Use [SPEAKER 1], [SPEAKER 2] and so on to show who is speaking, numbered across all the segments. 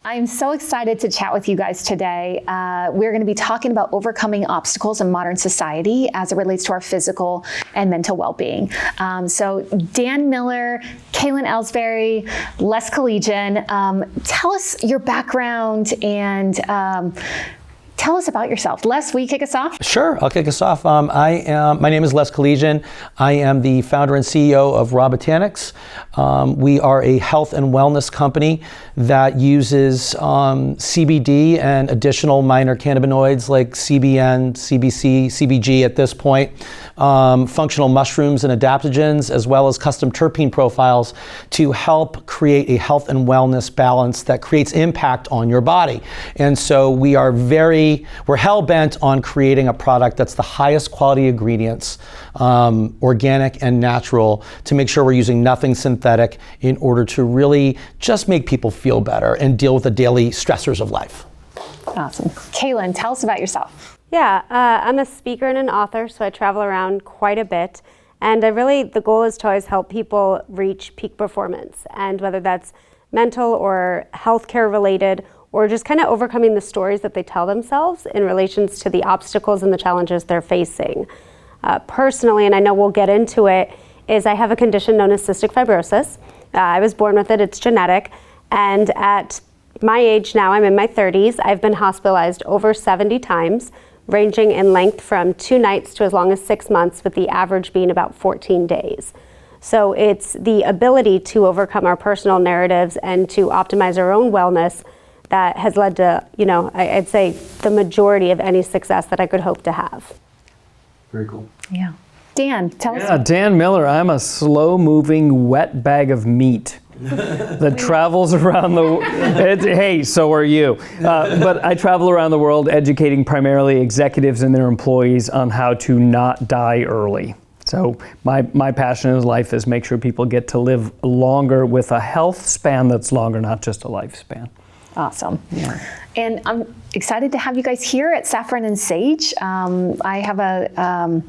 [SPEAKER 1] I'm so excited to chat with you guys today. We're going to be talking about overcoming obstacles in modern society as it relates to our physical and mental well-being. So Dan Miller, Klyn Elsbury, Les Kollegian, tell us your background and tell us about yourself. Les, will you kick us off?
[SPEAKER 2] Sure, I'll kick us off. My name is Les Kollegian. I am the founder and CEO of Botanics. We are a health and wellness company that uses CBD and additional minor cannabinoids like CBN, CBC, CBG at this point, functional mushrooms and adaptogens, as well as custom terpene profiles to help create a health and wellness balance that creates impact on your body. And so we're hell-bent on creating a product that's the highest quality ingredients, organic and natural, to make sure we're using nothing synthetic in order to really just make people feel better and deal with the daily stressors of life.
[SPEAKER 1] Awesome. Klyn, tell us about yourself.
[SPEAKER 3] Yeah, I'm a speaker and an author, so I travel around quite a bit. And the goal is to always help people reach peak performance. And whether that's mental or healthcare related, or just kind of overcoming the stories that they tell themselves in relations to the obstacles and the challenges they're facing. Personally, and I know we'll get into it, is I have a condition known as cystic fibrosis. I was born with it, it's genetic. And at my age now, I'm in my 30s, I've been hospitalized over 70 times, ranging in length from 2 nights to as long as 6 months, with the average being about 14 days. So it's the ability to overcome our personal narratives and to optimize our own wellness that has led to, I'd say the majority of any success that I could hope to have.
[SPEAKER 2] Very cool.
[SPEAKER 1] Yeah. Dan, tell us.
[SPEAKER 4] Yeah, Dan Miller. I'm a slow-moving wet bag of meat that travels around hey, so are you. But I travel around the world educating primarily executives and their employees on how to not die early. So my passion in life is make sure people get to live longer with a health span that's longer, not just a lifespan.
[SPEAKER 1] Awesome. Yeah. And I'm excited to have you guys here at Saffron and Sage. I have a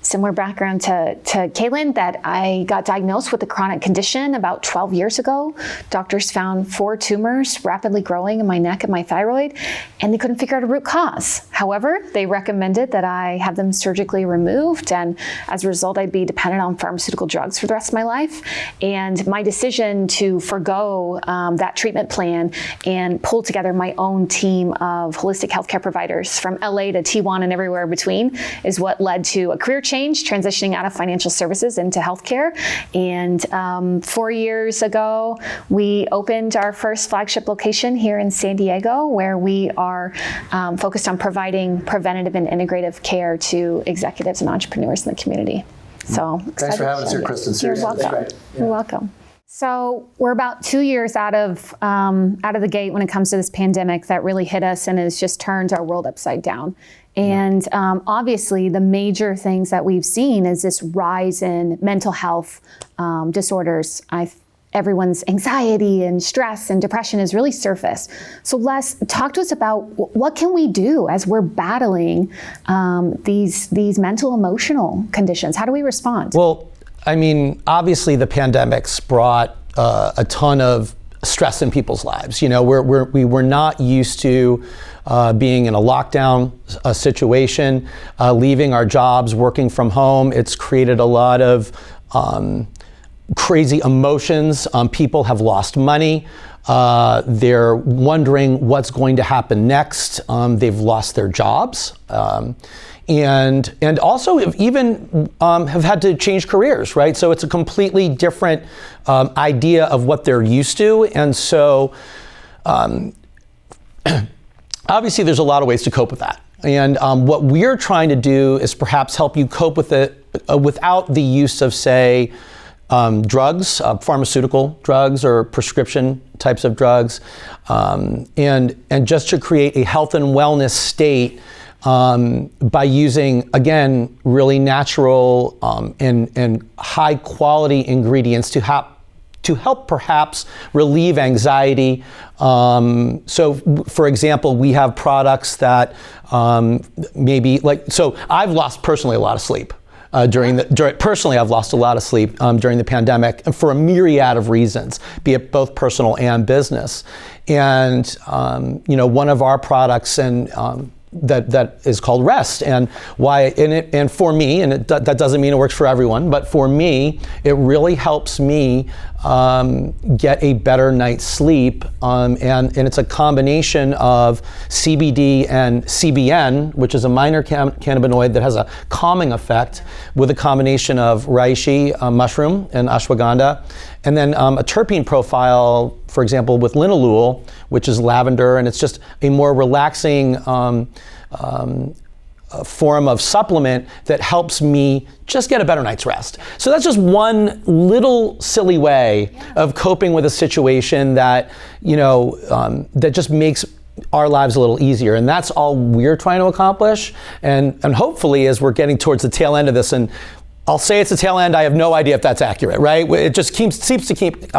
[SPEAKER 1] similar background to Klyn, that I got diagnosed with a chronic condition about 12 years ago. Doctors found 4 tumors rapidly growing in my neck and my thyroid, and they couldn't figure out a root cause. However, they recommended that I have them surgically removed, and as a result, I'd be dependent on pharmaceutical drugs for the rest of my life. And my decision to forgo that treatment plan and pull together my own team of holistic healthcare providers from LA to Tijuana and everywhere in between is what led to a career change, transitioning out of financial services into healthcare. And 4 years ago, we opened our first flagship location here in San Diego, where we are focused on providing preventative and integrative care to executives and entrepreneurs in the community. So
[SPEAKER 2] thanks for having us here, Cristin.
[SPEAKER 1] You're welcome.
[SPEAKER 2] Right. Yeah.
[SPEAKER 1] You're welcome. So we're about 2 years out of the gate when it comes to this pandemic that really hit us and has just turned our world upside down. And obviously, the major things that we've seen is this rise in mental health disorders. Everyone's anxiety and stress and depression has really surfaced. So Les, talk to us about what can we do as we're battling these mental, emotional conditions? How do we respond?
[SPEAKER 2] Well, I mean, obviously the pandemic's brought a ton of stress in people's lives. We were not used to being in a lockdown situation, leaving our jobs, working from home. It's created a lot of crazy emotions. People have lost money. They're wondering what's going to happen next. They've lost their jobs. And also have had to change careers, right? So it's a completely different idea of what they're used to. And so obviously there's a lot of ways to cope with that. And what we're trying to do is perhaps help you cope with it without the use of, say, drugs, pharmaceutical drugs or prescription types of drugs, and just to create a health and wellness state by using, again, really natural and high quality ingredients to help perhaps relieve anxiety. So for example, we have products that so I've lost personally a lot of sleep. Personally, I've lost a lot of sleep during the pandemic, and for a myriad of reasons, be it both personal and business. And one of our products that is called Rest, and for me, and that doesn't mean it works for everyone, but for me, it really helps me get a better night's sleep, and it's a combination of CBD and CBN, which is a minor cannabinoid that has a calming effect, with a combination of reishi mushroom and ashwagandha, and then a terpene profile, for example, with linalool, which is lavender, and it's just a more relaxing a form of supplement that helps me just get a better night's rest. So that's just one little silly way of coping with a situation that, that just makes our lives a little easier. And that's all we're trying to accomplish. And hopefully, as we're getting towards the tail end of this, and I'll say it's a tail end, I have no idea if that's accurate, right? It just seems to keep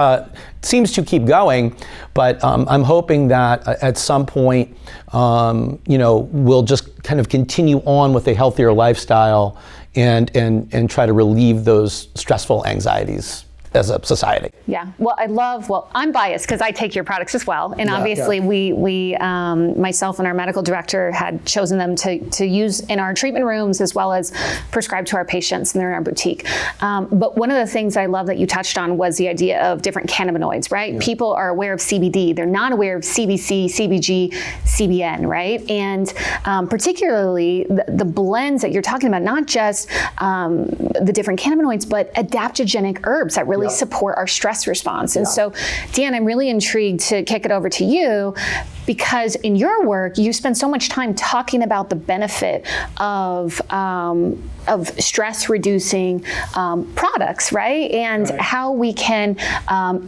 [SPEAKER 2] going, but I'm hoping that at some point, we'll just kind of continue on with a healthier lifestyle and try to relieve those stressful anxieties as a society.
[SPEAKER 1] Yeah, well, I'm biased because I take your products as well. And obviously we myself and our medical director had chosen them to use in our treatment rooms as well as prescribe to our patients, and they're in our boutique. But one of the things I love that you touched on was the idea of different cannabinoids, right? Yeah. People are aware of CBD. They're not aware of CBC, CBG, CBN, right? And particularly the blends that you're talking about, not just the different cannabinoids, but adaptogenic herbs that really support our stress response. And so, Dan, I'm really intrigued to kick it over to you, because in your work, you spend so much time talking about the benefit of stress-reducing products, right? And how we can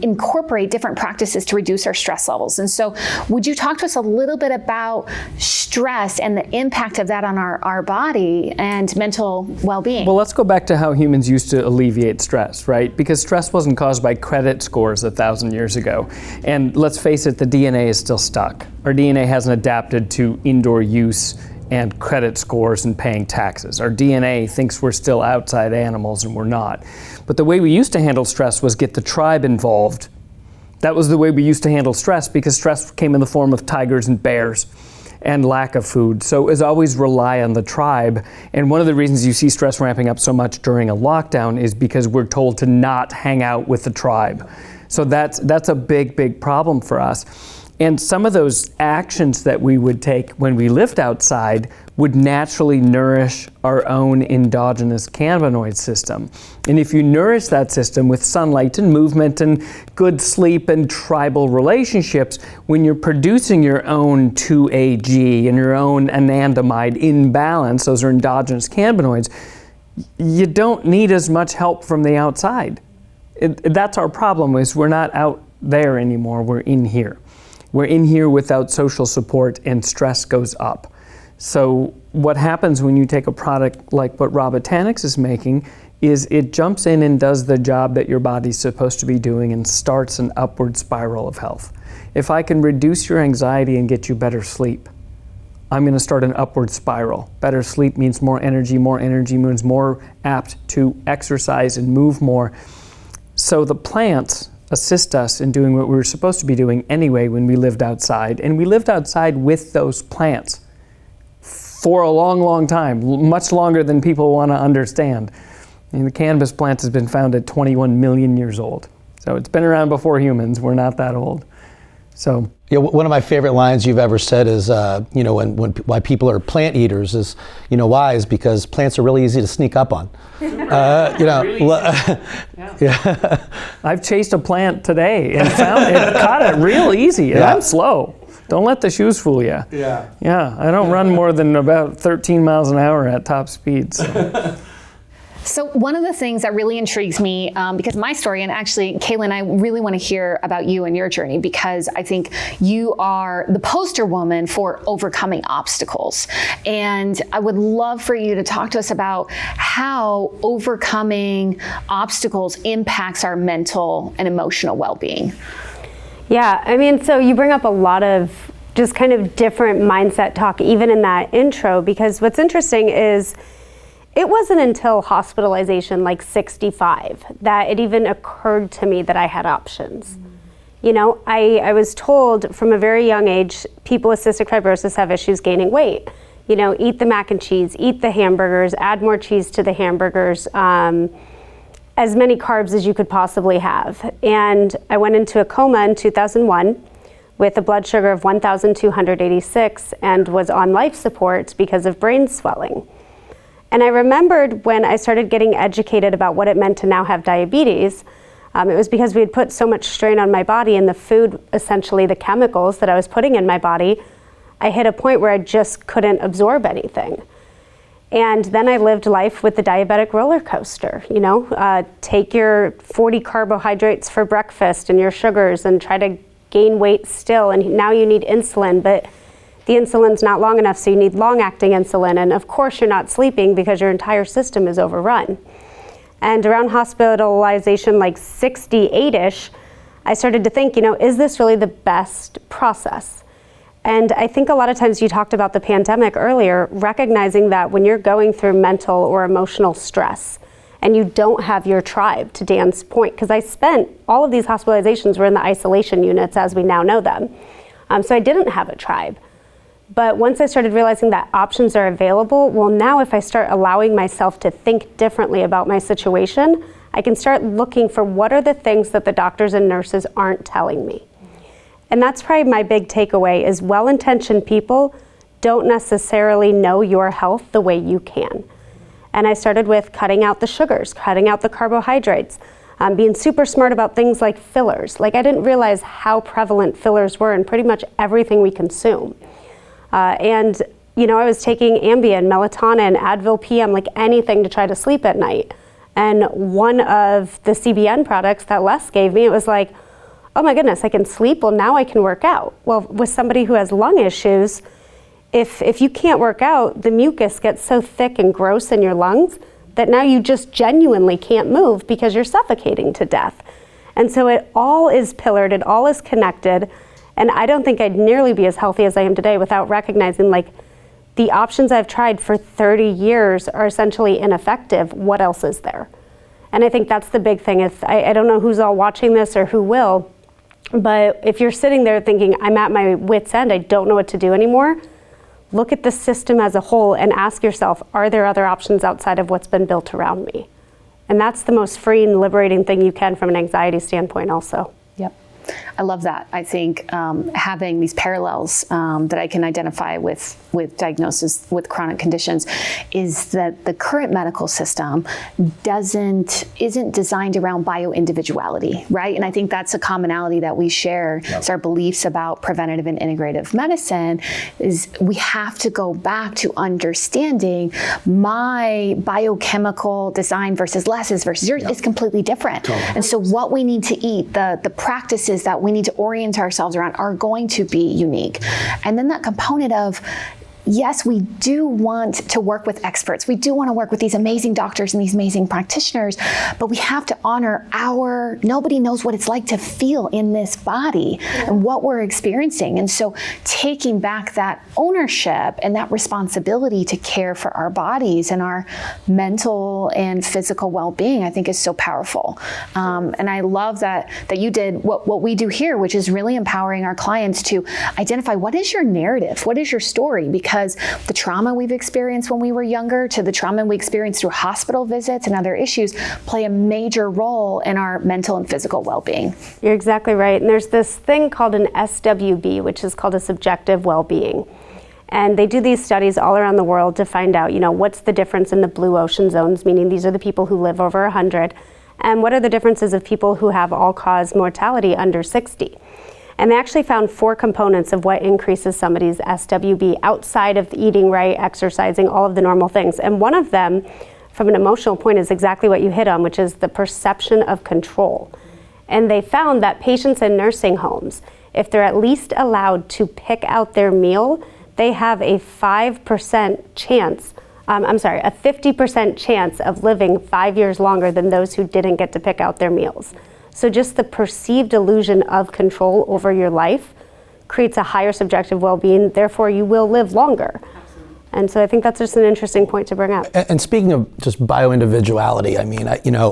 [SPEAKER 1] incorporate different practices to reduce our stress levels. And so, would you talk to us a little bit about stress and the impact of that on our body and mental well-being?
[SPEAKER 4] Well, let's go back to how humans used to alleviate stress, right? Because stress wasn't caused by credit scores 1,000 years ago. And let's face it, the DNA is still stuck. Our DNA hasn't adapted to indoor use and credit scores and paying taxes. Our DNA thinks we're still outside animals, and we're not. But the way we used to handle stress was get the tribe involved. That was the way we used to handle stress, because stress came in the form of tigers and bears and lack of food. So as always, rely on the tribe. And one of the reasons you see stress ramping up so much during a lockdown is because we're told to not hang out with the tribe. So that's a big, big problem for us. And some of those actions that we would take when we lived outside would naturally nourish our own endogenous cannabinoid system. And if you nourish that system with sunlight and movement and good sleep and tribal relationships, when you're producing your own 2-AG and your own anandamide in balance, those are endogenous cannabinoids, you don't need as much help from the outside. That's our problem, is we're not out there anymore, we're in here. We're in here without social support, and stress goes up. So what happens when you take a product like what Botanics is making is it jumps in and does the job that your body's supposed to be doing and starts an upward spiral of health. If I can reduce your anxiety and get you better sleep, I'm going to start an upward spiral. Better sleep means more energy means more apt to exercise and move more. So the plants assist us in doing what we were supposed to be doing anyway when we lived outside. And we lived outside with those plants for a long, long time, much longer than people want to understand. And the cannabis plant has been found at 21 million years old. So it's been around before humans. We're not that old. So
[SPEAKER 2] yeah, one of my favorite lines you've ever said is, why people are plant eaters is, why is because plants are really easy to sneak up on.
[SPEAKER 4] I've chased a plant today and caught it real easy. And I'm slow. Don't let the shoes fool you. Yeah, I don't run more than about 13 miles an hour at top speed.
[SPEAKER 1] So one of the things that really intrigues me, because my story, and actually, Klyn, I really want to hear about you and your journey, because I think you are the poster woman for overcoming obstacles. And I would love for you to talk to us about how overcoming obstacles impacts our mental and emotional well-being.
[SPEAKER 3] Yeah, I mean, so you bring up a lot of just kind of different mindset talk, even in that intro, because what's interesting is it wasn't until hospitalization, like 65, that it even occurred to me that I had options. You know, I was told from a very young age, people with cystic fibrosis have issues gaining weight. You know, eat the mac and cheese, eat the hamburgers, add more cheese to the hamburgers, as many carbs as you could possibly have. And I went into a coma in 2001 with a blood sugar of 1,286 and was on life support because of brain swelling. And I remembered when I started getting educated about what it meant to now have diabetes, it was because we had put so much strain on my body, and the food, essentially the chemicals that I was putting in my body, I hit a point where I just couldn't absorb anything. And then I lived life with the diabetic roller coaster, you know, take your 40 carbohydrates for breakfast and your sugars and try to gain weight still. And now you need insulin, but the insulin's not long enough, so you need long-acting insulin. And of course you're not sleeping because your entire system is overrun. And around hospitalization, like 68-ish, I started to think, you know, is this really the best process? And I think a lot of times, you talked about the pandemic earlier, recognizing that when you're going through mental or emotional stress and you don't have your tribe, to Dan's point, because I spent all of these hospitalizations were in the isolation units as we now know them. So I didn't have a tribe. But once I started realizing that options are available, well, now if I start allowing myself to think differently about my situation, I can start looking for what are the things that the doctors and nurses aren't telling me. And that's probably my big takeaway is well-intentioned people don't necessarily know your health the way you can. And I started with cutting out the sugars, cutting out the carbohydrates, being super smart about things like fillers. Like, I didn't realize how prevalent fillers were in pretty much everything we consume. And, you know, I was taking Ambien, melatonin, Advil PM, like anything to try to sleep at night. And one of the CBN products that Les gave me, it was like, oh my goodness, I can sleep, well now I can work out. Well, with somebody who has lung issues, if you can't work out, the mucus gets so thick and gross in your lungs that now you just genuinely can't move because you're suffocating to death. And so it all is pillared, it all is connected. And I don't think I'd nearly be as healthy as I am today without recognizing, like, the options I've tried for 30 years are essentially ineffective. What else is there? And I think that's the big thing. If I don't know who's all watching this or who will, but if you're sitting there thinking, I'm at my wit's end, I don't know what to do anymore, look at the system as a whole and ask yourself, are there other options outside of what's been built around me? And that's the most free and liberating thing you can from an anxiety standpoint also.
[SPEAKER 1] Yep. I love that. I think having these parallels that I can identify with diagnosis with chronic conditions is that the current medical system isn't designed around bio-individuality, right? And I think that's a commonality that we share. Yep. It's our beliefs about preventative and integrative medicine is we have to go back to understanding my biochemical design versus Les's versus yours. Yep. Is completely different. Totally. And so what we need to eat, the practices that we need to orient ourselves around are going to be unique. And then that component of, yes, we do want to work with experts. We do want to work with these amazing doctors and these amazing practitioners, but we have to honor nobody knows what it's like to feel in this body and what we're experiencing. And so taking back that ownership and that responsibility to care for our bodies and our mental and physical well-being, I think is so powerful. And I love that you did what we do here, which is really empowering our clients to identify what is your narrative, what is your story, because the trauma we've experienced when we were younger to the trauma we experienced through hospital visits and other issues play a major role in our mental and physical well-being.
[SPEAKER 3] You're exactly right. And there's this thing called an SWB, which is called a subjective well-being. And they do these studies all around the world to find out, you know, what's the difference in the blue ocean zones, meaning these are the people who live over 100, and what are the differences of people who have all-cause mortality under 60. And they actually found 4 components of what increases somebody's SWB outside of eating right, exercising, all of the normal things. And one of them, from an emotional point, is exactly what you hit on, which is the perception of control. And they found that patients in nursing homes, if they're at least allowed to pick out their meal, they have a 50% chance of living 5 years longer than those who didn't get to pick out their meals. So just the perceived illusion of control over your life creates a higher subjective well-being, therefore you will live longer. And so I think that's just an interesting point to bring up.
[SPEAKER 2] And speaking of just bioindividuality, I mean,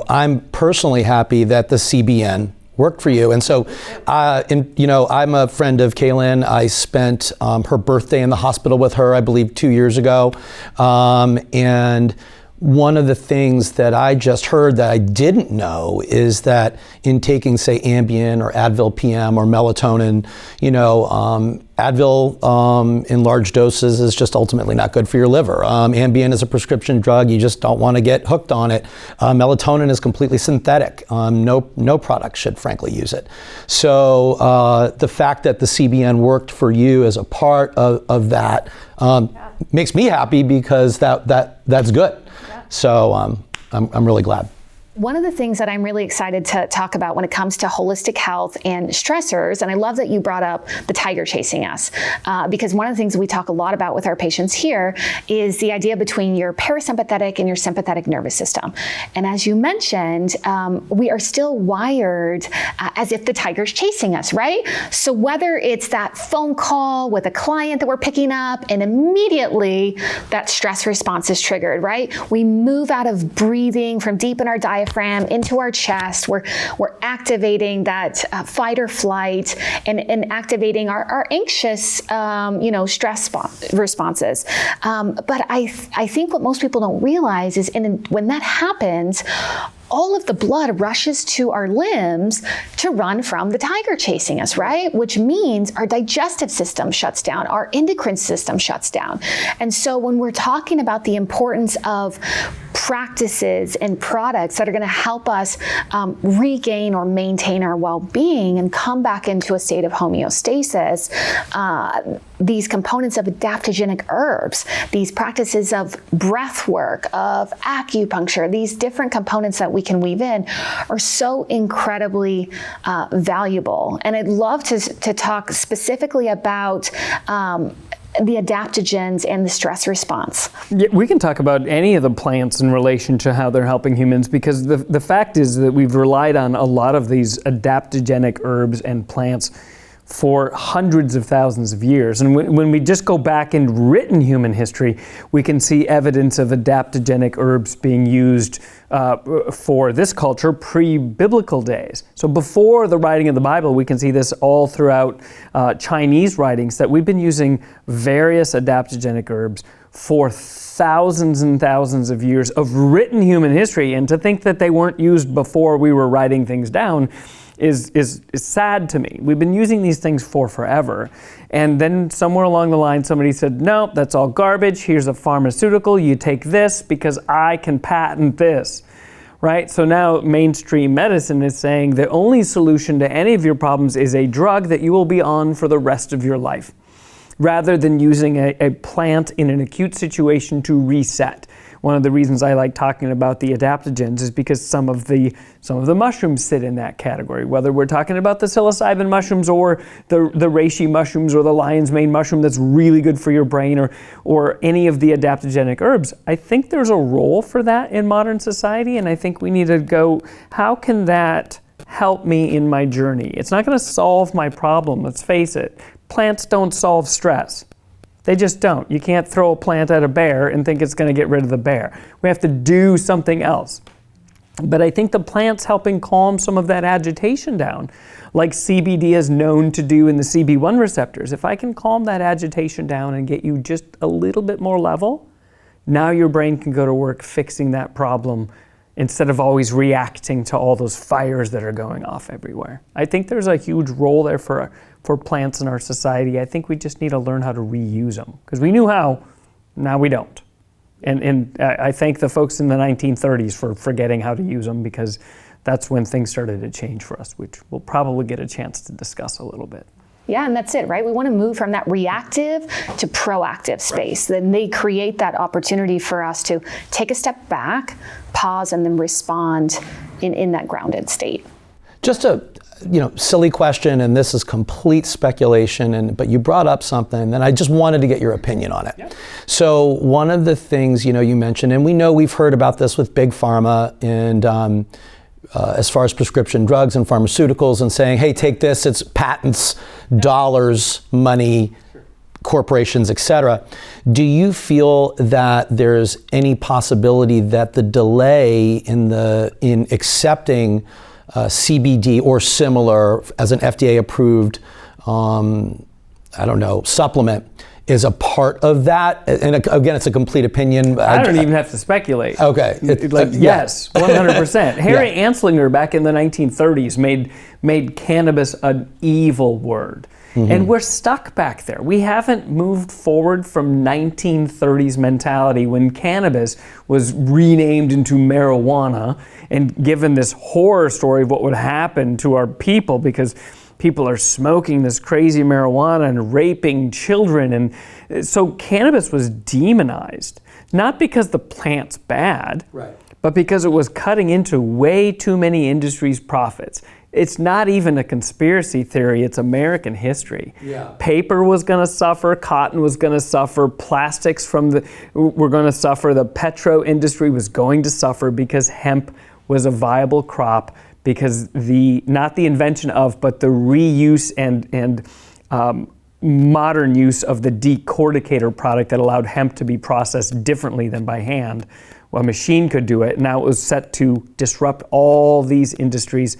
[SPEAKER 2] I'm personally happy that the CBN worked for you. And so, I'm a friend of Klyn. I spent her birthday in the hospital with her, I believe, 2 years ago. And one of the things that I just heard that I didn't know is that in taking, say, Ambien or Advil PM or melatonin, Advil in large doses is just ultimately not good for your liver. Ambien is a prescription drug. You just don't want to get hooked on it. Melatonin is completely synthetic. No product should frankly use it. So the fact that the CBN worked for you as a part of that makes me happy because that's good. So I'm really glad.
[SPEAKER 1] One of the things that I'm really excited to talk about when it comes to holistic health and stressors, and I love that you brought up the tiger chasing us, because one of the things we talk a lot about with our patients here is the idea between your parasympathetic and your sympathetic nervous system. And as you mentioned, we are still wired as if the tiger's chasing us, right? So whether it's that phone call with a client that we're picking up and immediately that stress response is triggered, right? We move out of breathing from deep in our diaphragm into our chest. We're activating that fight or flight and activating our anxious, stress responses. But I think what most people don't realize is when that happens, all of the blood rushes to our limbs to run from the tiger chasing us, right? Which means our digestive system shuts down, our endocrine system shuts down. And so when we're talking about the importance of practices and products that are going to help us regain or maintain our well-being and come back into a state of homeostasis, these components of adaptogenic herbs, these practices of breath work, of acupuncture, these different components that we can weave in are so incredibly valuable. And I'd love to talk specifically about the adaptogens and the stress response.
[SPEAKER 4] Yeah, we can talk about any of the plants in relation to how they're helping humans, because the fact is that we've relied on a lot of these adaptogenic herbs and plants for hundreds of thousands of years. And when we just go back in written human history, we can see evidence of adaptogenic herbs being used for this culture pre-biblical days. So before the writing of the Bible, we can see this all throughout Chinese writings, that we've been using various adaptogenic herbs for thousands and thousands of years of written human history. And to think that they weren't used before we were writing things down is sad to me. We've been using these things for forever. And then somewhere along the line, somebody said, no, that's all garbage. Here's a pharmaceutical. You take this because I can patent this, right? So now mainstream medicine is saying the only solution to any of your problems is a drug that you will be on for the rest of your life, rather than using a plant in an acute situation to reset. One of the reasons I like talking about the adaptogens is because some of the mushrooms sit in that category. Whether we're talking about the psilocybin mushrooms or the reishi mushrooms or the lion's mane mushroom that's really good for your brain, or any of the adaptogenic herbs, I think there's a role for that in modern society, and I think we need to go, how can that help me in my journey? It's not going to solve my problem, let's face it. Plants don't solve stress. They just don't. You can't throw a plant at a bear and think it's going to get rid of the bear. We have to do something else. But I think the plant's helping calm some of that agitation down, like CBD is known to do in the CB1 receptors. If I can calm that agitation down and get you just a little bit more level, now your brain can go to work fixing that problem instead of always reacting to all those fires that are going off everywhere. I think there's a huge role there for plants in our society. I think we just need to learn how to reuse them, because we knew how, now we don't. And I thank the folks in the 1930s for forgetting how to use them, because that's when things started to change for us, which we'll probably get a chance to discuss a little bit.
[SPEAKER 1] Yeah, and that's it, right? We want to move from that reactive to proactive space. Then they create that opportunity for us to take a step back, pause, and then respond in that grounded state.
[SPEAKER 2] Just a silly question, and this is complete speculation, but you brought up something, and I just wanted to get your opinion on it. Yep. So one of the things you mentioned, and we know we've heard about this with big pharma, and as far as prescription drugs and pharmaceuticals, and saying, hey, take this, it's patents, dollars, money, corporations, et cetera. Do you feel that there's any possibility that the delay in accepting CBD or similar as an FDA-approved, supplement is a part of that? And again, it's a complete opinion.
[SPEAKER 4] I don't even have to speculate.
[SPEAKER 2] Okay.
[SPEAKER 4] Yes, 100%. Harry Anslinger back in the 1930s made cannabis an evil word. And we're stuck back there. We haven't moved forward from 1930s mentality when cannabis was renamed into marijuana and given this horror story of what would happen to our people because people are smoking this crazy marijuana and raping children. And so cannabis was demonized, not because the plant's bad, but because it was cutting into way too many industries' profits. It's not even a conspiracy theory, it's American history. Paper was gonna suffer, cotton was gonna suffer, plastics were gonna suffer, the petro industry was going to suffer because hemp was a viable crop, because not the invention of, but the reuse and modern use of the decorticator product that allowed hemp to be processed differently than by hand. Well, a machine could do it. Now it was set to disrupt all these industries.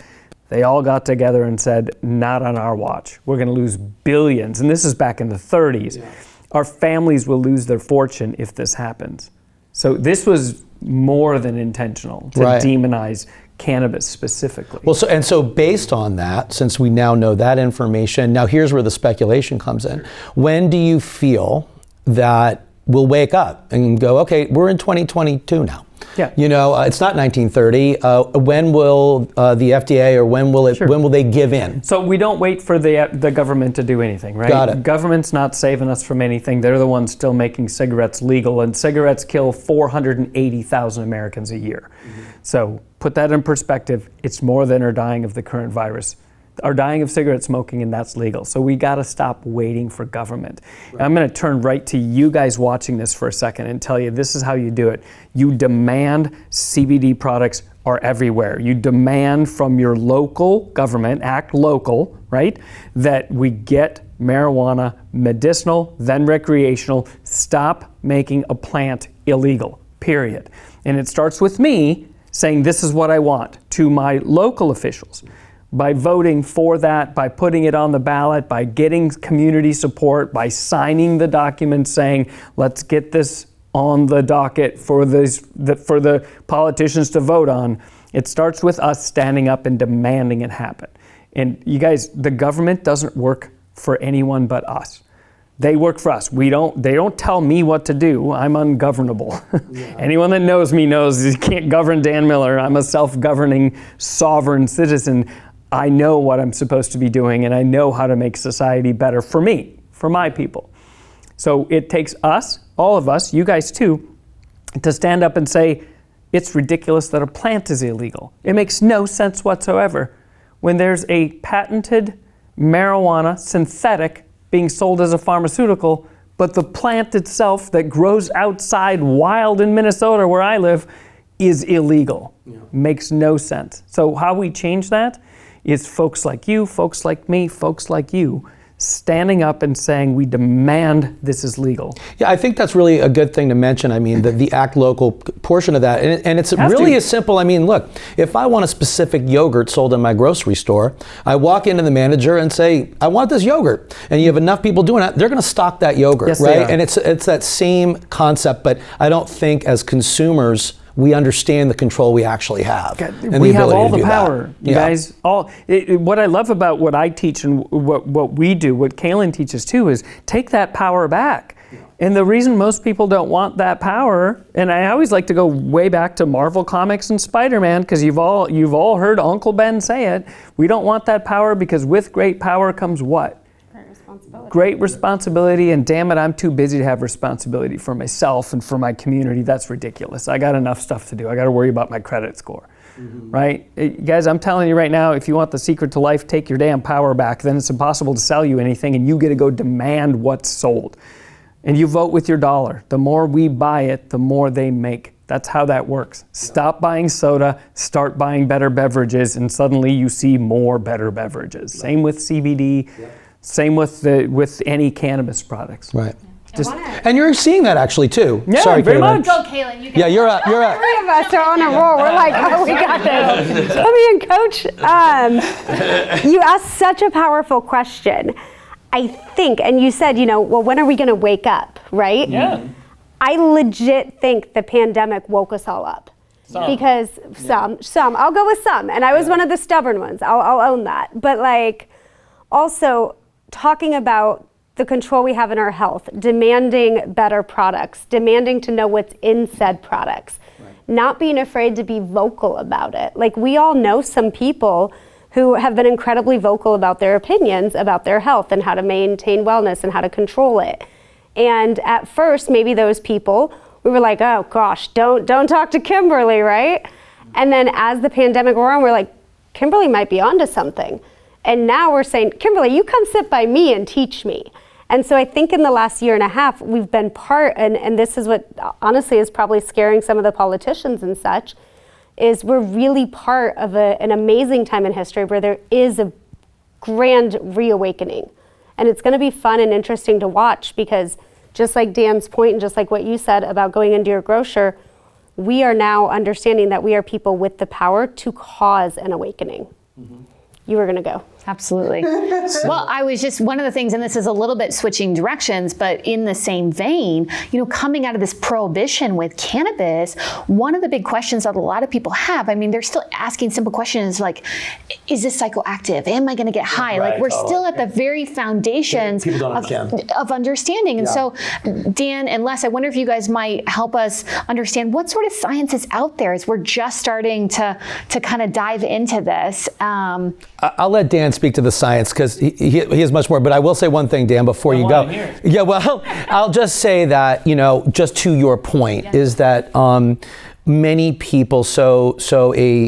[SPEAKER 4] They all got together and said, not on our watch. We're going to lose billions. And this is back in the 30s. Our families will lose their fortune if this happens. So this was more than intentional to demonize cannabis specifically.
[SPEAKER 2] Well, so based on that, since we now know that information, now here's where the speculation comes in. When do you feel that we'll wake up and go, okay, we're in 2022 now? It's not 1930. When will the FDA or when will they give in?
[SPEAKER 4] So we don't wait for the government to do anything, right?
[SPEAKER 2] Got it.
[SPEAKER 4] Government's not saving us from anything. They're the ones still making cigarettes legal, and cigarettes kill 480,000 Americans a year. So put that in perspective. It's more than are dying of the current virus. Are dying of cigarette smoking, and that's legal. So we got to stop waiting for government. I'm going to turn right to you guys watching this for a second and tell you this is how you do it. You demand CBD products are everywhere. You demand from your local government, act local, right, that we get marijuana medicinal, then recreational. Stop making a plant illegal, period. And it starts with me saying this is what I want to my local officials. By voting for that, by putting it on the ballot, by getting community support, by signing the document saying, let's get this on the docket for the politicians to vote on. It starts with us standing up and demanding it happen. And you guys, the government doesn't work for anyone but us. They work for us. They don't tell me what to do. I'm ungovernable. Anyone that knows me knows you can't govern Dan Miller. I'm a self-governing, sovereign citizen. I know what I'm supposed to be doing, and I know how to make society better for me, for my people. So it takes us, all of us, you guys too, to stand up and say, it's ridiculous that a plant is illegal. It makes no sense whatsoever. When there's a patented marijuana, synthetic, being sold as a pharmaceutical, but the plant itself that grows outside wild in Minnesota where I live is illegal. Makes no sense. So how we change that is folks like you, folks like me, folks like you, standing up and saying we demand this is legal.
[SPEAKER 2] Yeah, I think that's really a good thing to mention. I mean, the act local portion of that. And it's really as simple. I mean, look, if I want a specific yogurt sold in my grocery store, I walk into the manager and say, I want this yogurt. And you have enough people doing that, they're going to stock that yogurt, right? And it's that same concept, but I don't think as consumers we understand the control we actually have.
[SPEAKER 4] We have all the power, you guys. What I love about what I teach and what we do, what Klyn teaches too, is take that power back. And the reason most people don't want that power, and I always like to go way back to Marvel Comics and Spider-Man, because you've all heard Uncle Ben say it. We don't want that power because with great power comes what? Great responsibility, and damn it, I'm too busy to have responsibility for myself and for my community. That's ridiculous. I got enough stuff to do. I got to worry about my credit score, right? Guys, I'm telling you right now, if you want the secret to life, take your damn power back. Then it's impossible to sell you anything, and you get to go demand what's sold. And you vote with your dollar. The more we buy it, the more they make. That's how that works. Stop buying soda, start buying better beverages, and suddenly you see more better beverages. Same with CBD. Same with any cannabis products.
[SPEAKER 2] Right. And you're seeing that actually too.
[SPEAKER 4] Yeah,
[SPEAKER 2] Sorry,
[SPEAKER 4] very
[SPEAKER 2] Caitlin.
[SPEAKER 4] much.
[SPEAKER 1] Go, Kaylin. You
[SPEAKER 2] Yeah, you're up. You're up.
[SPEAKER 3] Three of us are on a roll. We're like, oh, we got this. Come in, Coach. You asked such a powerful question. I think, and you said, well, when are we going to wake up, right?
[SPEAKER 4] Yeah.
[SPEAKER 3] I legit think the pandemic woke us all up. Because some, I'll go with some. And I was one of the stubborn ones. I'll own that. But also talking about the control we have in our health, demanding better products, demanding to know what's in said products, not being afraid to be vocal about it. We all know some people who have been incredibly vocal about their opinions about their health and how to maintain wellness and how to control it. And at first, maybe those people, we were like, oh gosh, don't talk to Kimberly, right? And then as the pandemic wore on, we're like, Kimberly might be onto something. And now we're saying, Kimberly, you come sit by me and teach me. And so I think in the last year and a half, we've been part, and this is what honestly is probably scaring some of the politicians and such, is we're really part of an amazing time in history where there is a grand reawakening. And it's gonna be fun and interesting to watch because just like Dan's point and just like what you said about going into your grocer, we are now understanding that we are people with the power to cause an awakening. Mm-hmm. You were gonna go.
[SPEAKER 1] Absolutely. Well, I was just, one of the things, and this is a little bit switching directions, but in the same vein, coming out of this prohibition with cannabis, one of the big questions that a lot of people have, they're still asking simple questions like, is this psychoactive? Am I going to get high?
[SPEAKER 2] Right.
[SPEAKER 1] We're still at the very foundations of understanding. And so, Dan and Les, I wonder if you guys might help us understand what sort of science is out there as we're just starting to kind of dive into this.
[SPEAKER 2] I'll let Dan speak to the science because he has much more, but I will say one thing, Dan, before you go. Yeah, well, I'll just say that, just to your point, is that many people,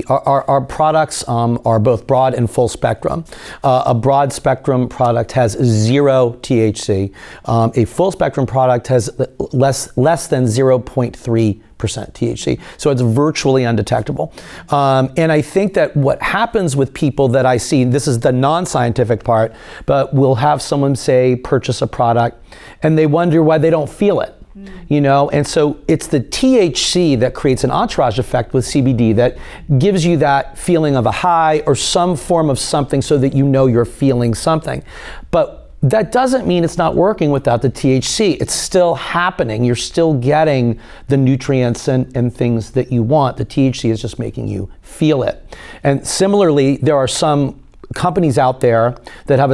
[SPEAKER 2] our products are both broad and full spectrum. A broad spectrum product has 0 THC. A full spectrum product has less than 0.3% THC, so it's virtually undetectable. And I think that what happens with people that I see, this is the non-scientific part, but we'll have someone say, purchase a product, and they wonder why they don't feel it. And so it's the THC that creates an entourage effect with CBD that gives you that feeling of a high or some form of something so that you're feeling something. But that doesn't mean it's not working without the THC. It's still happening. You're still getting the nutrients and things that you want. The THC is just making you feel it. And similarly, there are some companies out there that have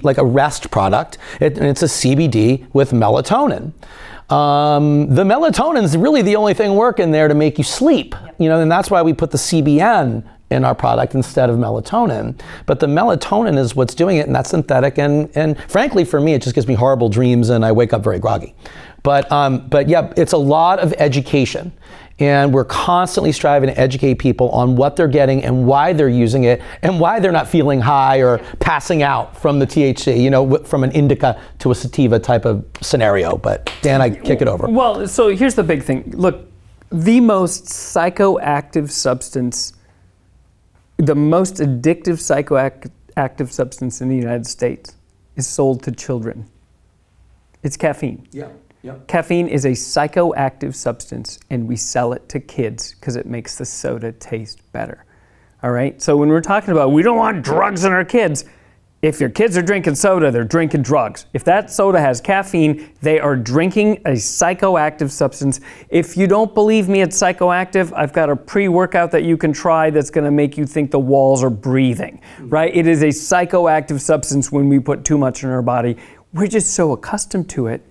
[SPEAKER 2] like a rest product, and it's a CBD with melatonin. The melatonin is really the only thing working there to make you sleep, and that's why we put the CBN in our product instead of melatonin. But the melatonin is what's doing it, and that's synthetic. And frankly, for me, it just gives me horrible dreams, and I wake up very groggy. But yeah, it's a lot of education. And we're constantly striving to educate people on what they're getting and why they're using it and why they're not feeling high or passing out from the THC, from an indica to a sativa type of scenario. But Dan, I kick it over.
[SPEAKER 4] Well, so here's the big thing. Look, the most psychoactive substance, the most addictive psychoactive substance in the United States is sold to children. It's caffeine.
[SPEAKER 2] Yeah. Yep.
[SPEAKER 4] Caffeine is a psychoactive substance, and we sell it to kids because it makes the soda taste better. All right? So when we're talking about we don't want drugs in our kids, if your kids are drinking soda, they're drinking drugs. If that soda has caffeine, they are drinking a psychoactive substance. If you don't believe me it's psychoactive, I've got a pre-workout that you can try that's going to make you think the walls are breathing, right? It is a psychoactive substance when we put too much in our body. We're just so accustomed to it,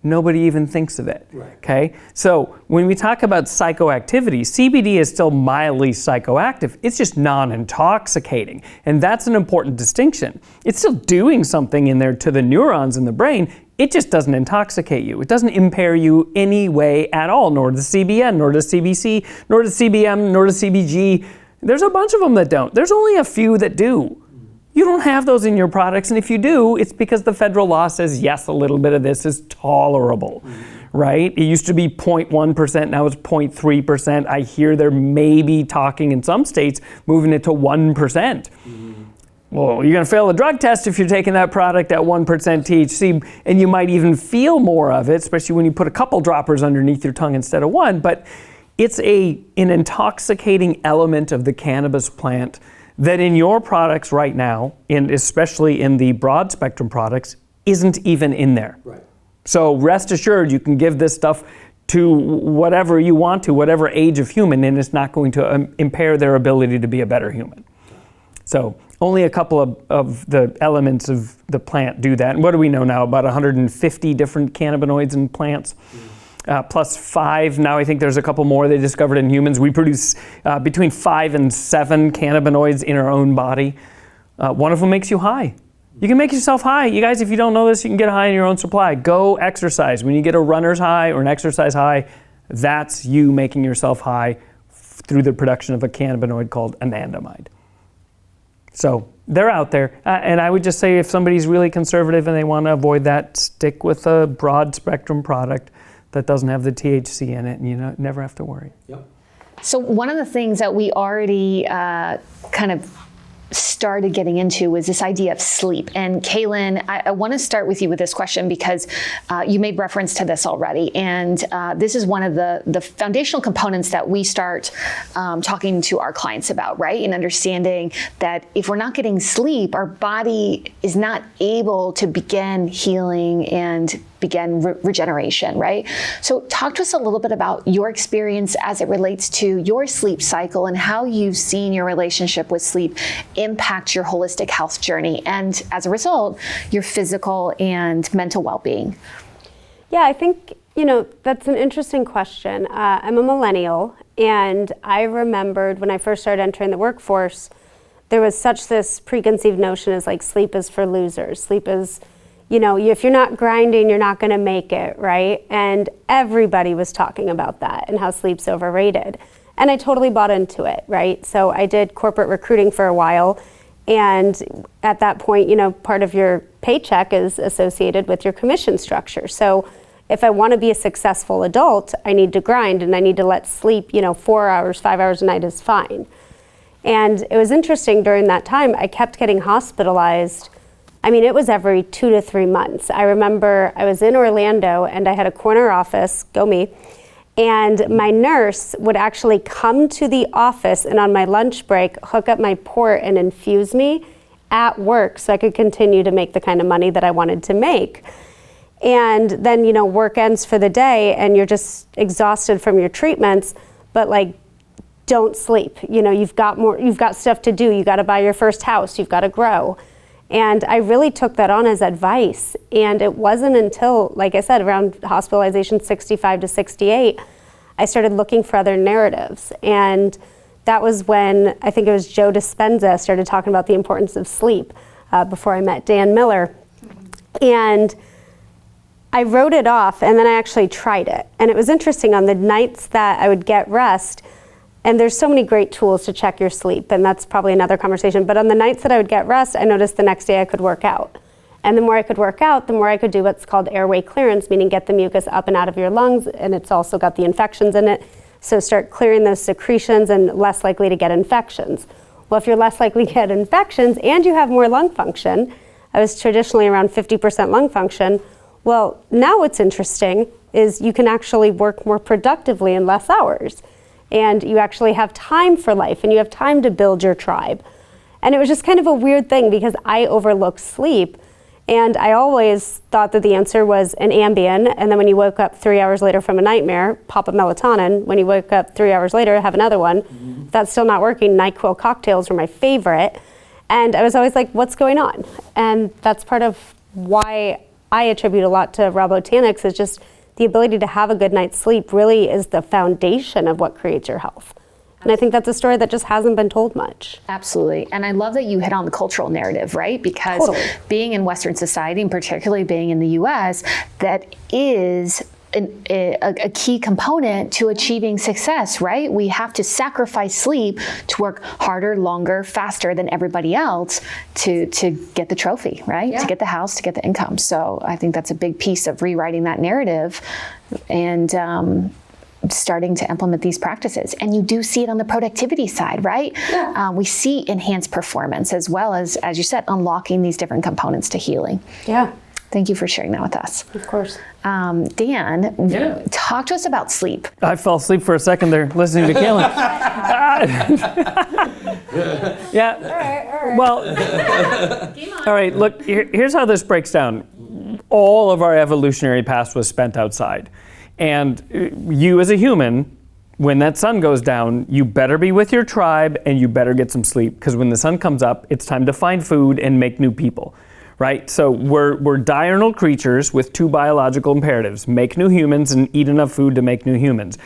[SPEAKER 4] nobody even thinks of it, okay? So when we talk about psychoactivity, CBD is still mildly psychoactive. It's just non-intoxicating, and that's an important distinction. It's still doing something in there to the neurons in the brain. It just doesn't intoxicate you. It doesn't impair you any way at all, nor does CBN, nor does CBC, nor does CBM, nor does CBG. There's a bunch of them that don't. There's only a few that do. You don't have those in your products, and if you do, it's because the federal law says, yes, a little bit of this is tolerable, right? It used to be 0.1%, now it's 0.3%. I hear they're maybe talking in some states, moving it to 1%. Well, you're going to fail a drug test if you're taking that product at 1% THC, and you might even feel more of it, especially when you put a couple droppers underneath your tongue instead of one. But it's an intoxicating element of the cannabis plant that in your products right now, and especially in the broad spectrum products, isn't even in there.
[SPEAKER 2] Right.
[SPEAKER 4] So rest assured, you can give this stuff to whatever you want to, whatever age of human, and it's not going to impair their ability to be a better human. So only a couple of the elements of the plant do that. And what do we know now? About 150 different cannabinoids in plants, plus 5. Now I think there's a couple more they discovered in humans. We produce between 5 and 7 cannabinoids in our own body. One of them makes you high. You can make yourself high. You guys, if you don't know this, you can get high in your own supply. Go exercise. When you get a runner's high or an exercise high, that's you making yourself high through the production of a cannabinoid called anandamide. So they're out there. And I would just say if somebody's really conservative and they want to avoid that, stick with a broad spectrum product that doesn't have the THC in it, and you never have to worry.
[SPEAKER 2] Yep.
[SPEAKER 1] So one of the things that we already kind of started getting into was this idea of sleep. And Klyn, I want to start with you with this question because you made reference to this already. And this is one of the foundational components that we start talking to our clients about, right? And understanding that if we're not getting sleep, our body is not able to begin healing and begin regeneration, right? So talk to us a little bit about your experience as it relates to your sleep cycle and how you've seen your relationship with sleep impact your holistic health journey and, as a result, your physical and mental well-being.
[SPEAKER 3] Yeah, I think, that's an interesting question. I'm a millennial, and I remembered when I first started entering the workforce, there was such this preconceived notion as like sleep is for losers. Sleep is, if you're not grinding, you're not going to make it, right? And everybody was talking about that and how sleep's overrated. And I totally bought into it, right? So I did corporate recruiting for a while. And at that point, part of your paycheck is associated with your commission structure. So if I want to be a successful adult, I need to grind and I need to let sleep, 4 hours, 5 hours a night is fine. And it was interesting during that time, I kept getting hospitalized. I mean, it was every 2 to 3 months. I remember I was in Orlando and I had a corner office, go me, and my nurse would actually come to the office and on my lunch break, hook up my port and infuse me at work so I could continue to make the kind of money that I wanted to make. And then, work ends for the day and you're just exhausted from your treatments, but don't sleep. You've got stuff to do. You got to buy your first house. You've got to grow. And I really took that on as advice. And it wasn't until, like I said, around hospitalization 65 to 68, I started looking for other narratives. And that was when I think it was Joe Dispenza started talking about the importance of sleep before I met Dan Miller. And I wrote it off and then I actually tried it. And it was interesting on the nights that I would get rest. And there's so many great tools to check your sleep, and that's probably another conversation. But on the nights that I would get rest, I noticed the next day I could work out. And the more I could work out, the more I could do what's called airway clearance, meaning get the mucus up and out of your lungs, and it's also got the infections in it. So start clearing those secretions and less likely to get infections. Well, if you're less likely to get infections and you have more lung function, I was traditionally around 50% lung function. Well, now what's interesting is you can actually work more productively in less hours. And you actually have time for life and you have time to build your tribe. And it was just kind of a weird thing because I overlooked sleep. And I always thought that the answer was an Ambien. And then when you woke up 3 hours later from a nightmare, pop a melatonin. When you wake up 3 hours later, have another one. Mm-hmm. If that's still not working, NyQuil cocktails were my favorite. And I was always like, what's going on? And that's part of why I attribute a lot to raw botanics is just the ability to have a good night's sleep really is the foundation of what creates your health. And I think that's a story that just hasn't been told much.
[SPEAKER 1] Absolutely. And I love that you hit on the cultural narrative, right? Because being in Western society, and particularly being in the US, that is a key component to achieving success, right? We have to sacrifice sleep to work harder, longer, faster than everybody else to get the trophy, right? Yeah. To get the house, to get the income. So I think that's a big piece of rewriting that narrative and starting to implement these practices. And you do see it on the productivity side, right? Yeah. We see enhanced performance as well as you said, unlocking these different components to healing.
[SPEAKER 3] Yeah.
[SPEAKER 1] Thank you for sharing that with us.
[SPEAKER 3] Of course.
[SPEAKER 1] Dan, talk to us about sleep.
[SPEAKER 4] I fell asleep for a second there listening to Kaylin. Yeah.
[SPEAKER 3] All right.
[SPEAKER 4] Well, all right, look, here's how this breaks down. All of our evolutionary past was spent outside. And you as a human, when that sun goes down, you better be with your tribe and you better get some sleep, because when the sun comes up, it's time to find food and make new people. Right? So we're diurnal creatures with two biological imperatives: make new humans and eat enough food to make new humans.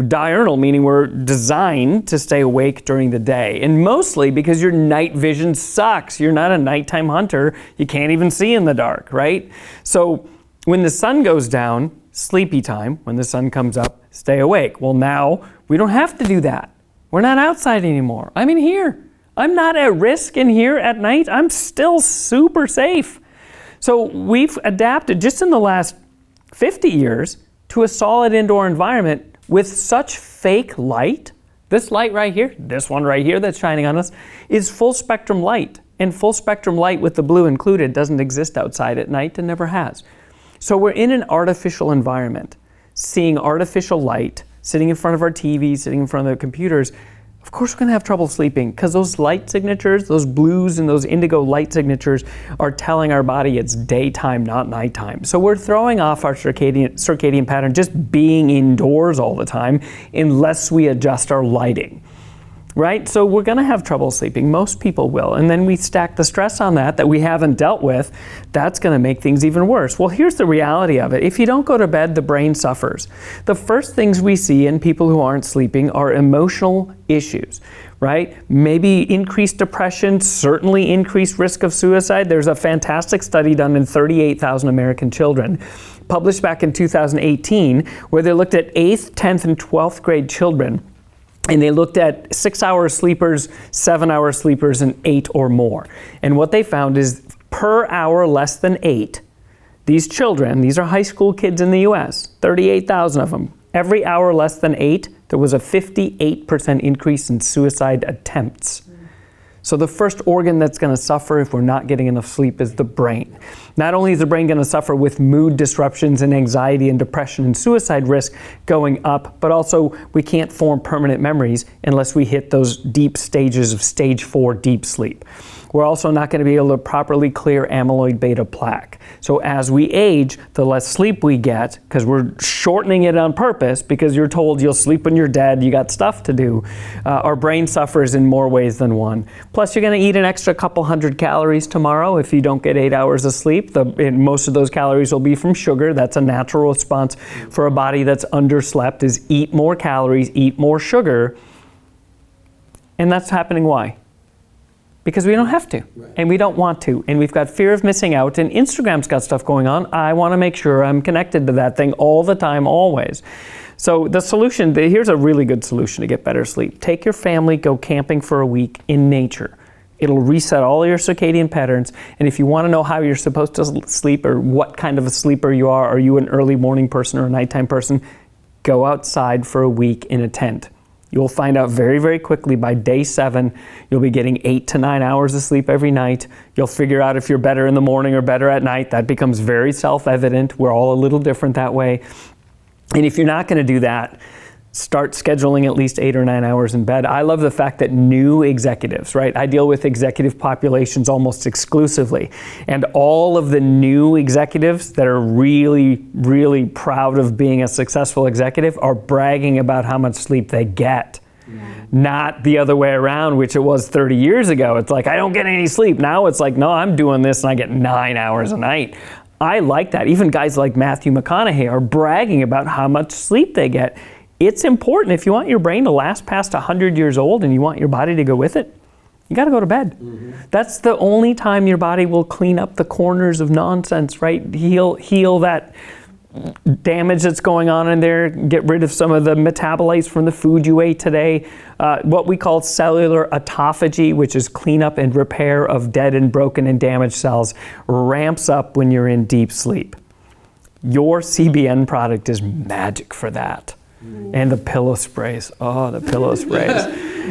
[SPEAKER 4] Diurnal meaning we're designed to stay awake during the day, and mostly because your night vision sucks. You're not a nighttime hunter. You can't even see in the dark, right? So when the sun goes down, sleepy time. When the sun comes up, stay awake. Well, now we don't have to do that. We're not outside anymore. I'm in here. I'm not at risk in here at night. I'm still super safe. So we've adapted just in the last 50 years to a solid indoor environment with such fake light. This light right here, this one right here that's shining on us, is full spectrum light. And full spectrum light with the blue included doesn't exist outside at night and never has. So we're in an artificial environment, seeing artificial light, sitting in front of our TVs, sitting in front of the computers. Of course we're going to have trouble sleeping, because those light signatures, those blues and those indigo light signatures are telling our body it's daytime, not nighttime. So we're throwing off our circadian pattern just being indoors all the time unless we adjust our lighting. Right? So we're going to have trouble sleeping. Most people will. And then we stack the stress on that we haven't dealt with. That's going to make things even worse. Well, here's the reality of it. If you don't go to bed, the brain suffers. The first things we see in people who aren't sleeping are emotional issues, right? Maybe increased depression, certainly increased risk of suicide. There's a fantastic study done in 38,000 American children, published back in 2018, where they looked at 8th, 10th, and 12th grade children. And they looked at 6-hour sleepers, 7-hour sleepers, and 8 or more. And what they found is per hour less than 8, these children, these are high school kids in the US, 38,000 of them, every hour less than 8, there was a 58% increase in suicide attempts. So the first organ that's going to suffer if we're not getting enough sleep is the brain. Not only is the brain going to suffer with mood disruptions and anxiety and depression and suicide risk going up, but also we can't form permanent memories unless we hit those deep stages of stage 4 deep sleep. We're also not going to be able to properly clear amyloid beta plaque. So as we age, the less sleep we get, because we're shortening it on purpose, because you're told you'll sleep when you're dead, you got stuff to do, our brain suffers in more ways than one. Plus, you're going to eat an extra couple hundred calories tomorrow if you don't get 8 hours of sleep. Most of those calories will be from sugar. That's a natural response for a body that's underslept, is eat more calories, eat more sugar. And that's happening why? Because we don't have to, and we don't want to, and we've got fear of missing out, and Instagram's got stuff going on. I want to make sure I'm connected to that thing all the time, always. So the solution, here's a really good solution to get better sleep. Take your family, go camping for a week in nature. It'll reset all your circadian patterns, and if you want to know how you're supposed to sleep or what kind of a sleeper you are you an early morning person or a nighttime person, go outside for a week in a tent. You'll find out very, very quickly by day 7, you'll be getting 8 to 9 hours of sleep every night. You'll figure out if you're better in the morning or better at night. That becomes very self-evident. We're all a little different that way. And if you're not going to do that, start scheduling at least 8 or 9 hours in bed. I love the fact that new executives, right? I deal with executive populations almost exclusively. And all of the new executives that are really, really proud of being a successful executive are bragging about how much sleep they get. Not the other way around, which it was 30 years ago. It's like, I don't get any sleep. Now it's like, no, I'm doing this and I get 9 hours a night. I like that. Even guys like Matthew McConaughey are bragging about how much sleep they get. It's important. If you want your brain to last past 100 years old and you want your body to go with it, you got to go to bed. Mm-hmm. That's the only time your body will clean up the corners of nonsense, right? Heal that damage that's going on in there, get rid of some of the metabolites from the food you ate today. What we call cellular autophagy, which is cleanup and repair of dead and broken and damaged cells, ramps up when you're in deep sleep. Your CBN product is magic for that. And the pillow sprays. Oh, the pillow sprays.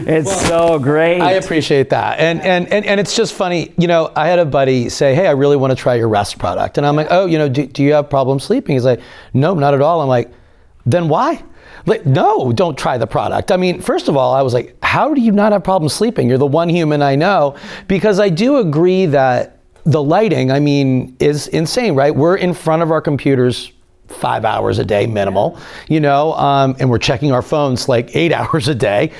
[SPEAKER 4] It's so great.
[SPEAKER 2] I appreciate that. And it's just funny, I had a buddy say, hey, I really want to try your rest product. And I'm like, oh, do you have problems sleeping? He's like, no, not at all. I'm like, then why? Like, no, don't try the product. I mean, first of all, I was like, how do you not have problems sleeping? You're the one human I know. Because I do agree that the lighting, is insane, right? We're in front of our computers 5 hours a day minimal, and we're checking our phones like 8 hours a day.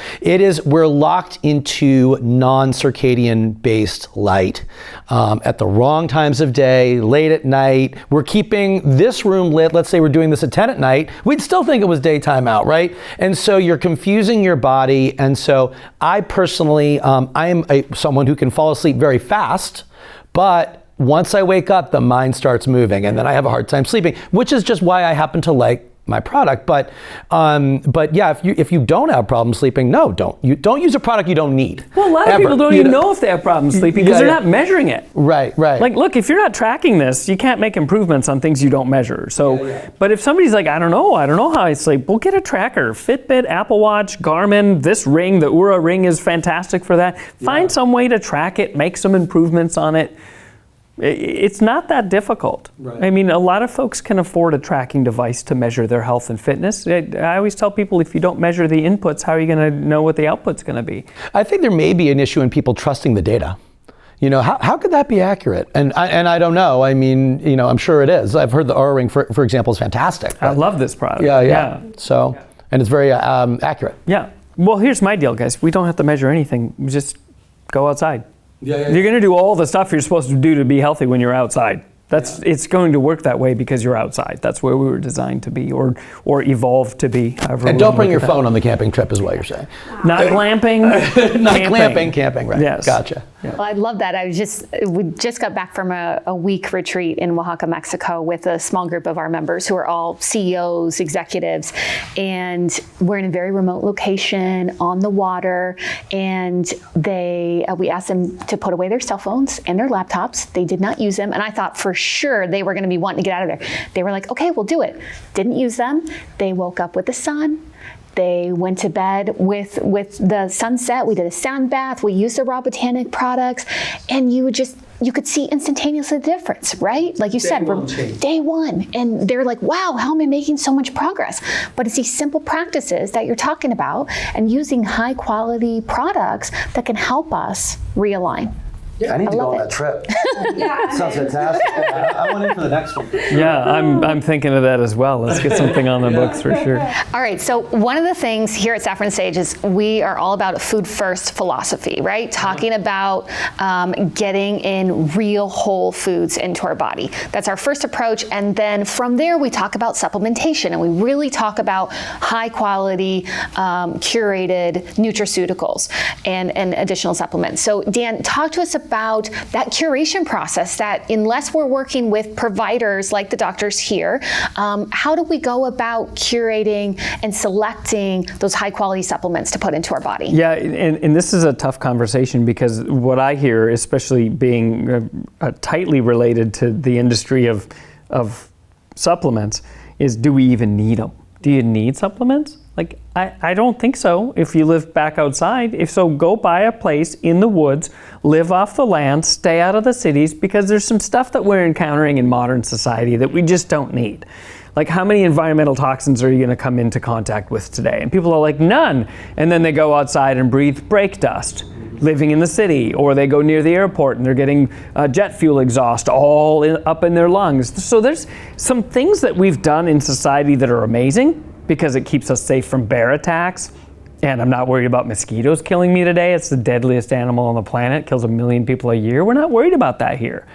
[SPEAKER 2] We're locked into non-circadian based light at the wrong times of day, late at night. We're keeping this room lit. Let's say we're doing this at 10 at night. We'd still think it was daytime out, right? And so you're confusing your body. And so I personally, I am someone who can fall asleep very fast, but once I wake up, the mind starts moving, and then I have a hard time sleeping, which is just why I happen to like my product. But yeah, if you don't have problems sleeping, no, don't use a product you don't need.
[SPEAKER 4] Well, a lot of people don't even know if they have problems sleeping because they're not measuring it.
[SPEAKER 2] Right.
[SPEAKER 4] Like, look, if you're not tracking this, you can't make improvements on things you don't measure. So, But if somebody's like, I don't know how I sleep, well, get a tracker. Fitbit, Apple Watch, Garmin, this ring, the Oura ring is fantastic for that. Find some way to track it, make some improvements on it. It's not that difficult. Right. A lot of folks can afford a tracking device to measure their health and fitness. I always tell people, if you don't measure the inputs, how are you going to know what the output's going to be? I
[SPEAKER 2] think there may be an issue in people trusting the data. How could that be accurate? And I don't know. I'm sure it is. I've heard the Oura ring, for example, is fantastic.
[SPEAKER 4] I love this product.
[SPEAKER 2] Yeah. So, and it's very accurate.
[SPEAKER 4] Yeah. Well, here's my deal, guys. We don't have to measure anything. We just go outside. You're going to do all the stuff you're supposed to do to be healthy when you're outside. It's going to work that way because you're outside. That's where we were designed to be, or evolved to be.
[SPEAKER 2] And don't bring your phone on the camping trip, is what you're saying.
[SPEAKER 4] Not glamping.
[SPEAKER 2] Not glamping, camping, right?
[SPEAKER 4] Yes.
[SPEAKER 2] Gotcha.
[SPEAKER 1] Yeah. Well, I love that. We just got back from a week retreat in Oaxaca, Mexico, with a small group of our members who are all CEOs, executives, and we're in a very remote location on the water. And we asked them to put away their cell phones and their laptops. They did not use them, and I thought for sure they were going to be wanting to get out of there. They were like, "Okay, we'll do it." Didn't use them. They woke up with the sun. They went to bed with the sunset. We did a sound bath. We used the raw botanic products, and you could see instantaneously the difference, right? Like you said, day one. And they're like, wow, how am I making so much progress? But it's these simple practices that you're talking about and using high quality products that can help us realign.
[SPEAKER 2] Yeah, I need to go on that trip. Sounds fantastic. I want in for the next one.
[SPEAKER 4] Yeah, I'm thinking of that as well. Let's get something on the books for sure.
[SPEAKER 1] All right, so one of the things here at Saffron Sage is we are all about a food first philosophy, right? Talking about getting in real whole foods into our body. That's our first approach. And then from there, we talk about supplementation, and we really talk about high quality, curated nutraceuticals and additional supplements. So Dan, talk to us about that curation process, that unless we're working with providers like the doctors here, how do we go about curating and selecting those high quality supplements to put into our body?
[SPEAKER 4] Yeah, and this is a tough conversation because what I hear, especially being tightly related to the industry of supplements, is do we even need them? Do you need supplements? Like, I don't think so if you live back outside. If so, go buy a place in the woods, live off the land, stay out of the cities, because there's some stuff that we're encountering in modern society that we just don't need. Like, how many environmental toxins are you going to come into contact with today? And people are like, none. And then they go outside and breathe brake dust, living in the city, or they go near the airport and they're getting jet fuel exhaust up in their lungs. So there's some things that we've done in society that are amazing, because it keeps us safe from bear attacks. And I'm not worried about mosquitoes killing me today. It's the deadliest animal on the planet, kills 1 million people a year. We're not worried about that here.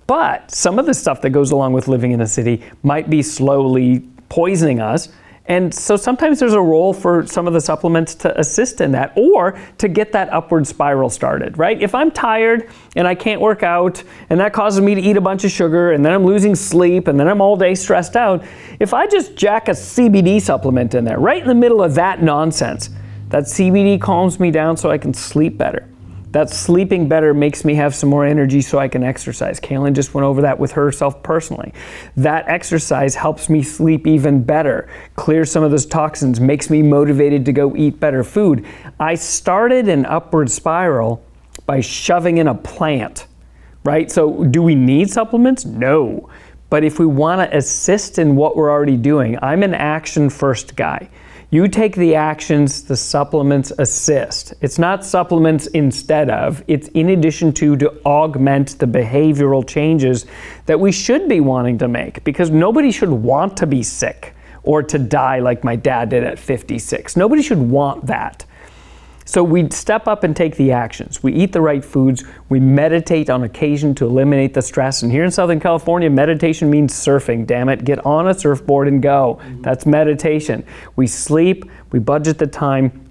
[SPEAKER 4] But some of the stuff that goes along with living in a city might be slowly poisoning us. And so sometimes there's a role for some of the supplements to assist in that, or to get that upward spiral started, right? If I'm tired and I can't work out, and that causes me to eat a bunch of sugar, and then I'm losing sleep, and then I'm all day stressed out, if I just jack a CBD supplement in there, right in the middle of that nonsense, that CBD calms me down so I can sleep better. That sleeping better makes me have some more energy so I can exercise. Kaylin just went over that with herself personally. That exercise helps me sleep even better, clears some of those toxins, makes me motivated to go eat better food. I started an upward spiral by shoving in a plant, right? So do we need supplements? No. But if we want to assist in what we're already doing, I'm an action first guy. You take the actions, the supplements assist. It's not supplements instead of, it's in addition to augment the behavioral changes that we should be wanting to make, because nobody should want to be sick or to die like my dad did at 56. Nobody should want that. So we step up and take the actions. We eat the right foods. We meditate on occasion to eliminate the stress. And here in Southern California, meditation means surfing. Damn it, get on a surfboard and go. That's meditation. We sleep, we budget the time.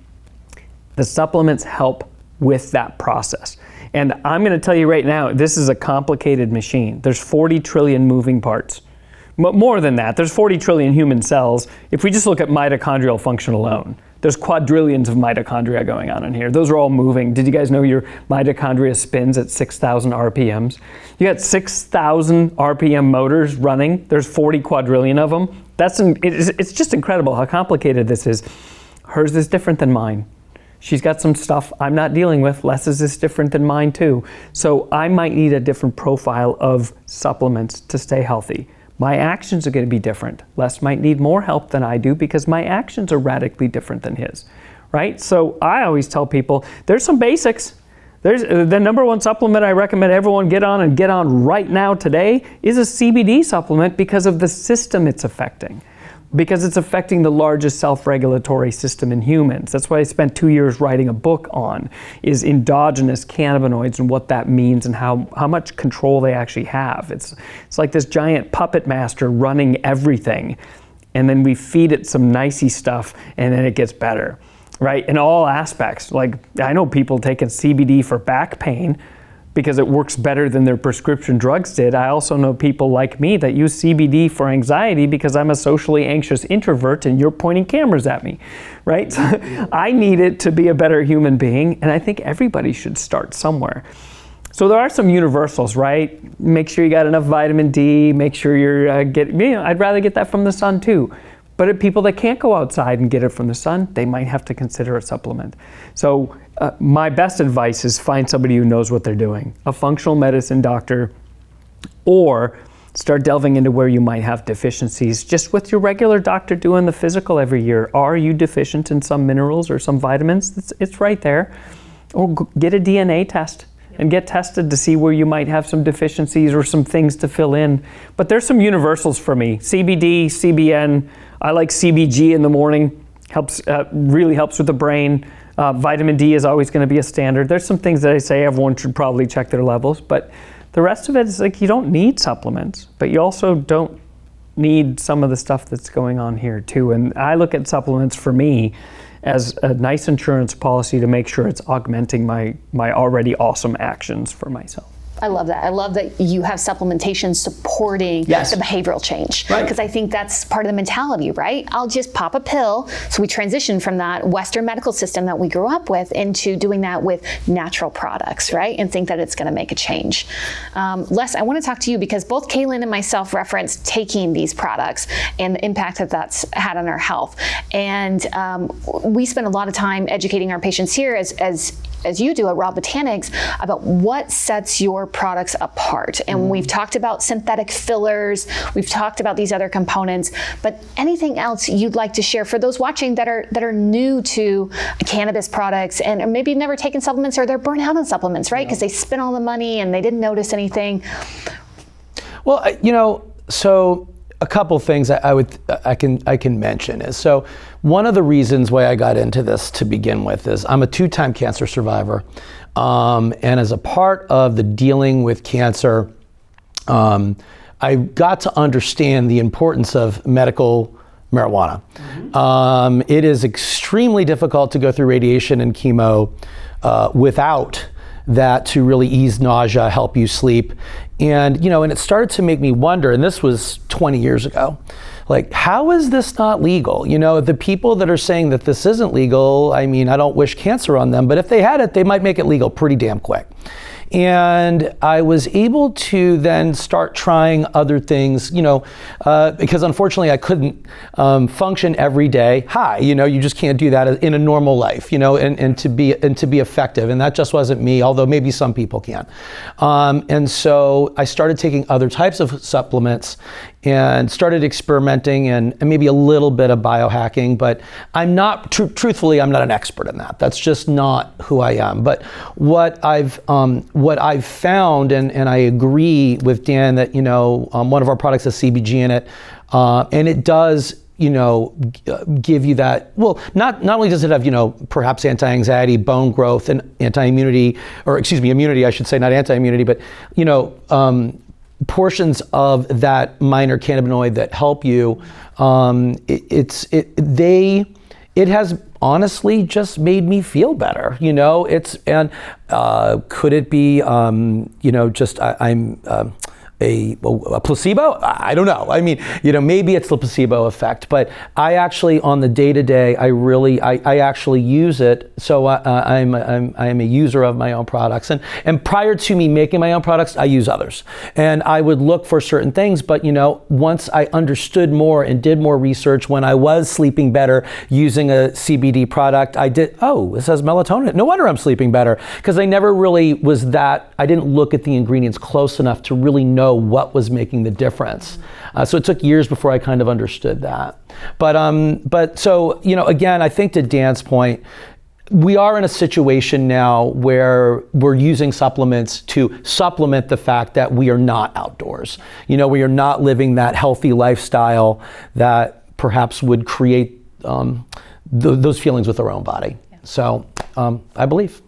[SPEAKER 4] The supplements help with that process. And I'm going to tell you right now, this is a complicated machine. There's 40 trillion moving parts. More than that, there's 40 trillion human cells. If we just look at mitochondrial function alone, there's quadrillions of mitochondria going on in here. Those are all moving. Did you guys know your mitochondria spins at 6,000 RPMs? You got 6,000 RPM motors running. There's 40 quadrillion of them. It's just incredible how complicated this is. Hers is different than mine. She's got some stuff I'm not dealing with. Les's is different than mine too. So I might need a different profile of supplements to stay healthy. My actions are going to be different. Les might need more help than I do because my actions are radically different than his, right? So I always tell people, there's some basics. There's the number one supplement I recommend everyone get on right now today is a CBD supplement because of the system it's affecting. Because it's affecting the largest self-regulatory system in humans. That's why I spent 2 years writing a book on, is endogenous cannabinoids and what that means and how much control they actually have. It's like this giant puppet master running everything, and then we feed it some nicey stuff and then it gets better, right? In all aspects. Like, I know people taking CBD for back pain because it works better than their prescription drugs did. I also know people like me that use CBD for anxiety because I'm a socially anxious introvert and you're pointing cameras at me, right? I need it to be a better human being, and I think everybody should start somewhere. So there are some universals, right? Make sure you got enough vitamin D, make sure you're I'd rather get that from the sun too. But if people that can't go outside and get it from the sun, they might have to consider a supplement. So my best advice is find somebody who knows what they're doing, a functional medicine doctor, or start delving into where you might have deficiencies just with your regular doctor doing the physical every year. Are you deficient in some minerals or some vitamins? It's right there. Or get a DNA test and get tested to see where you might have some deficiencies or some things to fill in. But there's some universals for me. CBD, CBN, I like CBG in the morning, really helps with the brain. Vitamin D is always going to be a standard. There's some things that I say everyone should probably check their levels, but the rest of it is like you don't need supplements, but you also don't need some of the stuff that's going on here too. And I look at supplements for me as a nice insurance policy to make sure it's augmenting my already awesome actions for myself.
[SPEAKER 1] I love that. I love that you have supplementation supporting the behavioral change.
[SPEAKER 2] Right.
[SPEAKER 1] Because I think that's part of the mentality, right? I'll just pop a pill. So we transition from that Western medical system that we grew up with into doing that with natural products, right? And think that it's going to make a change. Les, I want to talk to you because both Kaylin and myself referenced taking these products and the impact that that's had on our health. And we spend a lot of time educating our patients here as you do at Raw Botanics about what sets your products apart. And we've talked about synthetic fillers, we've talked about these other components, but anything else you'd like to share for those watching that are new to cannabis products and maybe never taken supplements or they're burnt out on supplements, right? Because they spent all the money and they didn't notice anything.
[SPEAKER 2] Well, so a couple things I can mention is, so one of the reasons why I got into this to begin with is I'm a 2-time cancer survivor, and as a part of the dealing with cancer, I got to understand the importance of medical marijuana. It is extremely difficult to go through radiation and chemo without that to really ease nausea, help you sleep. And, and it started to make me wonder, and this was 20 years ago, like, how is this not legal? You know, the people that are saying that this isn't legal, I mean, I don't wish cancer on them, but if they had it, they might make it legal pretty damn quick. And I was able to then start trying other things, you know, because unfortunately I couldn't function every day high. You know, you just can't do that in a normal life, you know, and to be effective. And that just wasn't me, although maybe some people can. And so I started taking other types of supplements and started experimenting and maybe a little bit of biohacking, but I'm not, truthfully, I'm not an expert in that. That's just not who I am. But what I've found, and I agree with Dan that, you know, one of our products has CBG in it, and it does, you know, give you that, well, not only does it have, you know, perhaps anti-anxiety, bone growth, and anti-immunity, or excuse me, immunity, I should say, not anti-immunity, but, you know, portions of that minor cannabinoid that help you, it has honestly just made me feel better, you know. Could it be, you know, just I'm a placebo? I don't know. I mean, you know, maybe it's the placebo effect, but I actually, on the day-to-day, I actually use it. So I'm a user of my own products, and prior to me making my own products, I use others, and I would look for certain things. But you know, once I understood more and did more research, when I was sleeping better using a CBD product, I did, oh, this has melatonin. No wonder I'm sleeping better, because I never really I didn't look at the ingredients close enough to really know what was making the difference. So it took years before I kind of understood that. But so, you know, again, I think to Dan's point, we are in a situation now where we're using supplements to supplement the fact that we are not outdoors. You know, we are not living that healthy lifestyle that perhaps would create those feelings with our own body. So I believe.